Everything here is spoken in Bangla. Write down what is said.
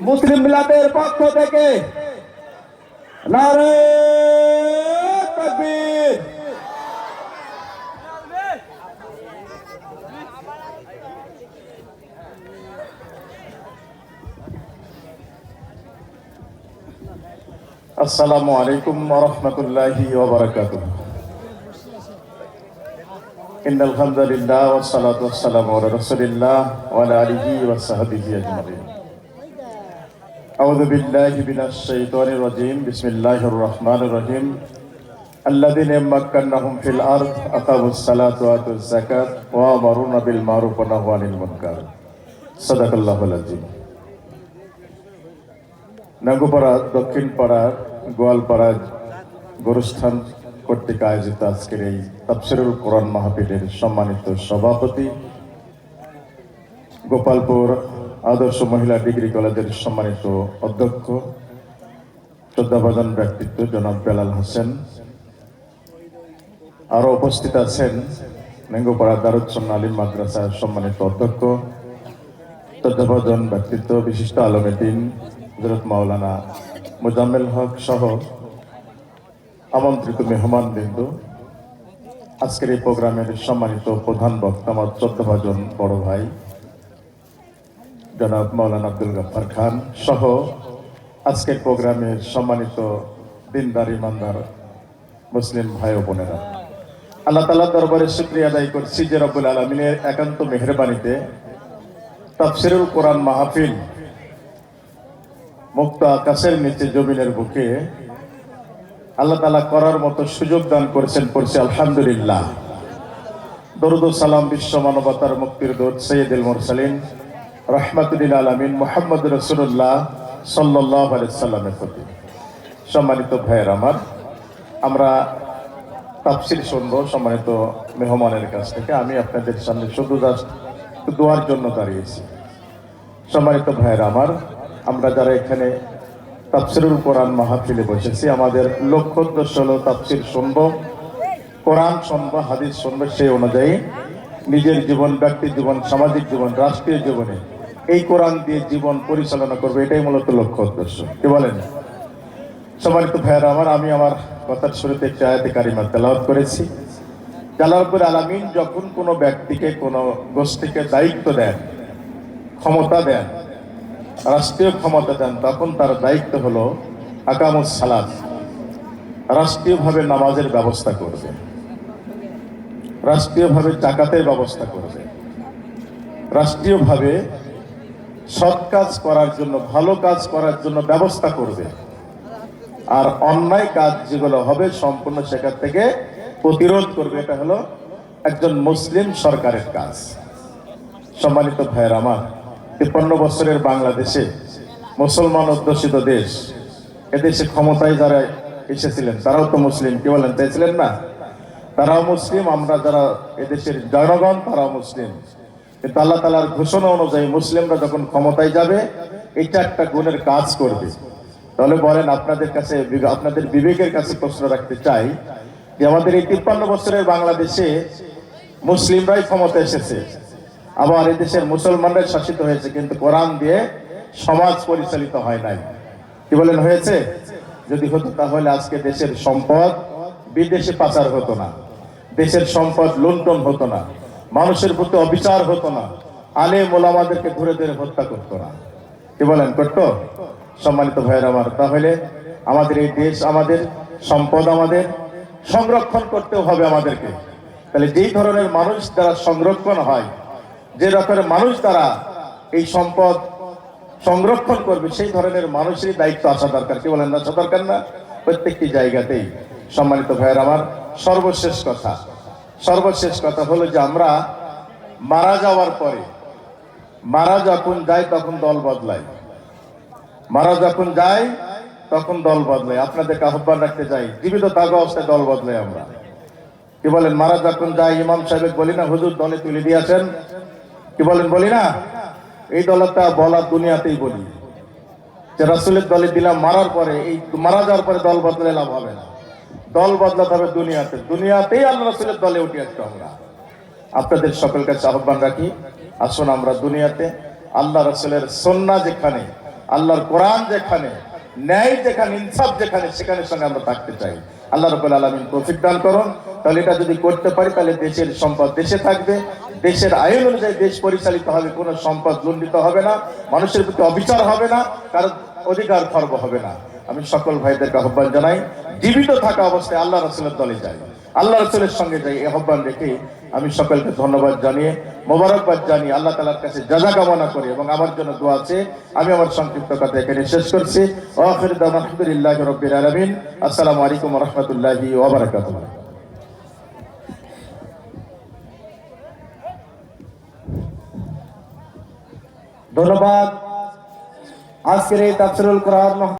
মুসলিম মিলাদের পক্ষ থেকে নারে তাকবীর। আসসালামু আলাইকুম ওয়া রাহমাতুল্লাহি ওয়া বারাকাতুহু। ইন্নাল হামদালিল্লাহ ওয়াস সালাতু ওয়াস সালামু আলা রাসূলিল্লাহ ওয়া আলা আলিহি ওয়া সাহবিহি আজমাইন। আউযু বিল্লাহি মিনাশ শাইতানির রাজীম। বিসমিল্লাহির রাহমানির রহিম। আল্লাযীনা মাক্কানাহুম ফিল আরদ আকামুস সালাতা ওয়া আতুজ যাকাত ওয়া আমারুনা বিল মারুফ ওয়া নাহাউ আনিল মুনকার। সাদাকাল্লাহুল আযীম। নাঙ্গপাড়া দক্ষিণ পাড়া গোয়ালপাড়া গোরস্থান কর্তৃক আয়োজিত আজকের এই তাফসীরুল কোরআন মাহফিলের সম্মানিত সভাপতি, গোপালপুর আদর্শ মহিলা ডিগ্রি কলেজের সম্মানিত অধ্যক্ষ, শ্রদ্ধাভাজন ব্যক্তিত্ব জনাব বেলাল হোসেন, আরো উপস্থিত আছেন নাঙ্গপাড়া দারুস সুন্নাহ আলিম মাদ্রাসার সম্মানিত অধ্যক্ষ, শ্রদ্ধাভাজন ব্যক্তিত্ব বিশিষ্ট আলেম দ্বীন হযরত মাওলানা মোজাম্মেল হক সহ আমন্ত্রিত মেহমানবৃন্দ, আজকের এই প্রোগ্রামের সম্মানিত প্রধান বক্তা আমার শ্রদ্ধাভাজন বড় ভাই জনাব মাওলানা আব্দুল গাফফার খান সহ আজকের প্রোগ্রামের সম্মানিত দিনদার ইমানদার মুসলিম ভাই ও বোনেরা, আল্লাহ তাআলার দরবারে শুকরিয়া আদায় করছি যে রব্বুল আলামিনের একান্ত মেহেরবানিতে তাফসীরুল কোরআন মাহফিল মুক্ত আকাশের নিচে জমিনের বুকে আল্লাহ তাআলা করার মতো সুযোগ দান করেছেন। পড়ছি আলহামদুলিল্লাহ। দরুদ ও সালাম বিশ্ব মানবতার মুক্তির দূত সাইয়্যিদুল মুরসালিন রাহমাতুল লিল আলামিন মুহাম্মদুর রাসূলুল্লাহ সাল্লাল্লাহু আলাইহি সাল্লামের প্রতি। সম্মানিত ভাইয়ের আমার, আমরা তাফসীর শুনবো সম্মানিত মেহমানের কাছ থেকে। আমি আপনাদের সামনে শুধু জাস্ট দোয়ার জন্য দাঁড়িয়েছি। সম্মানিত ভাইয়ের আমার, আমরা যারা এখানে তাফসীরুল কোরআন মাহফিলে বসেছি, আমাদের লক্ষ্য উদ্দেশ্য হলো তাফসীর শুনবো, কোরআন শুনবো, হাদিস শুনবো, সেই অনুযায়ী নিজের জীবন, ব্যক্তি জীবন, সামাজিক জীবন, রাষ্ট্রীয় জীবনে এই কোরআন দিয়ে জীবন পরিচালনা করবে, এটাই মূলত লক্ষ্য উদ্দেশ্য। কি বলেন? সম্মানিত ভাইয়েরা আমার, আমি আমার কথার শুরুতে একটি আয়াতে কারিমা তেলাওয়াত করেছি। আল্লাহ রাব্বুল আলামিন যখন কোনো ব্যক্তিকে, কোনো গোষ্ঠীকে দায়িত্ব দেন, ক্ষমতা দেন, রাষ্ট্রীয় ক্ষমতা দেন, তখন তার দায়িত্ব হলো আকামুস সালাত, রাষ্ট্রীয়ভাবে নামাজের ব্যবস্থা করবে, রাষ্ট্রীয়ভাবে যাকাতের ব্যবস্থা করবে, রাষ্ট্রীয়ভাবে সৎ কাজ করার জন্য, ভালো কাজ করার জন্য ব্যবস্থা করবে, আর অন্যায় কাজ যেগুলো হবে সম্পূর্ণ সেখান থেকে প্রতিরোধ করবে। এটা হলো একজন মুসলিম সরকারের কাজ। সম্মানিত ভাইয়ের আমার, 53 বছরের বাংলাদেশে মুসলমান অধ্যুষিত দেশ, এদেশে ক্ষমতায় যারা এসেছিলেন তারাও তো মুসলিম। কি বলেন? তাই ছিলেন না? তারাও মুসলিম, আমরা যারা এদেশের জনগণ তারাও মুসলিম। কিন্তু আল্লাহ তাআলার ঘোষণা অনুযায়ী মুসলিমরা যখন ক্ষমতায় যাবে, এটা একটা গুণের কাজ করবে। তাহলে বলেন, আপনাদের কাছে, আপনাদের বিবেকের কাছে প্রশ্ন রাখতে চাই যে আমাদের এই 53 বছরের বাংলাদেশে মুসলিমরাই ক্ষমতা এসেছে, আবার এদেশের মুসলমানরাই শাসিত হয়েছে, কিন্তু কোরআন দিয়ে সমাজ পরিচালিত হয় নাই। কি বলেন? হয়েছে? যদি হতো তাহলে আজকে দেশের সম্পদ বিদেশে পাচার হতো না, দেশের সম্পদ লুণ্ঠন হতো না, মানুষের প্রতি অবিচার হতো না, আলেম ওলামাদেরকে ধরে ধরে হত্যা করতো না। কি বলেন? করতো? সম্মানিত ভাইয়ের আমার, তাহলে আমাদের এই দেশ, আমাদের সম্পদ আমাদের সংরক্ষণ করতেও হবে আমাদেরকে। তাহলে যেই ধরনের মানুষ দ্বারা সংরক্ষণ হয়, যে রকমের মানুষ দ্বারা এই সম্পদ সংরক্ষণ করবে, সেই ধরনের মানুষেরই দায়িত্ব আসা দরকার। কি বলেন? আসা দরকার না? প্রত্যেকটি জায়গাতেই। সম্মানিত ভাইয়ের আমার, সর্বশেষ কথা হলো যে আমরা মারা যাওয়ার পরে, মারা যখন যায় তখন দল বদলায়, মারা যখন যায় তখন দল বদলায়। আপনাদেরকে আহ্বান রাখতে চাই, জীবিত থাকা অবস্থায় দল বদলায় আমরা। কি বলেন? মারা যখন যায় ইমাম সাহেব বলি না, হুজুর দলে তুলে দিয়েছেন। কি বলেন? বলি না? এই দলটা বলা দুনিয়াতেই বলি যে রাসূলের দলে দিলাম, মারার পরে, এই মারা যাওয়ার পরে দল বদলে লাভ হবে না, দল বদলাতে হবে দুনিয়াতে, দুনিয়াতেই আল্লাহ রাসূলের দলে উঠে আসতে আমরা। আপনাদের সকল কাছে আহ্বান রাখি, আসুন আমরা দুনিয়াতে আল্লাহ রাসূলের সুন্নাহ যেখানে আল্লাহর কোরআন যেখানে, ন্যায় যেখানে, ইনসাফ যেখানে, সেখানের সঙ্গে আমরা থাকতে চাই। আল্লাহ রাব্বুল আলামিন তৌফিক দান করুন। তাহলে এটা যদি করতে পারি, তাহলে দেশের সম্পদ দেশে থাকবে, দেশের আইন অনুযায়ী দেশ পরিচালিত হবে, কোনো সম্পদ লুণ্ঠিত হবে না, মানুষের প্রতি অবিচার হবে না, কারণ অধিকার খর্ব হবে না। আমি সকল ভাইদেরকে আহ্বান জানাই, জীবিত থাকা অবস্থায় আল্লাহ রাসূলের দলে যাই, আল্লাহ রাসূলের সঙ্গে যাই, এই আহ্বান রেখে আমি সকলকে ধন্যবাদ জানিয়ে, মোবারকবাদ জানিয়ে, আল্লাহ তাআলার কাছে জাযা কামনা করি এবং আমার জন্য দোয়া আছে। আমি আমার সংক্ষিপ্ত কথা এখানে শেষ করছি। ওয়া আখিরু দাওয়ানা আলহামদুলিল্লাহি রাব্বিল আলামিন। আসসালামু আলাইকুম ওয়া রাহমাতুল্লাহি ওয়া বারাকাতুহু। ধন্যবাদ। আজকের এই তাফসীরুল কোরআন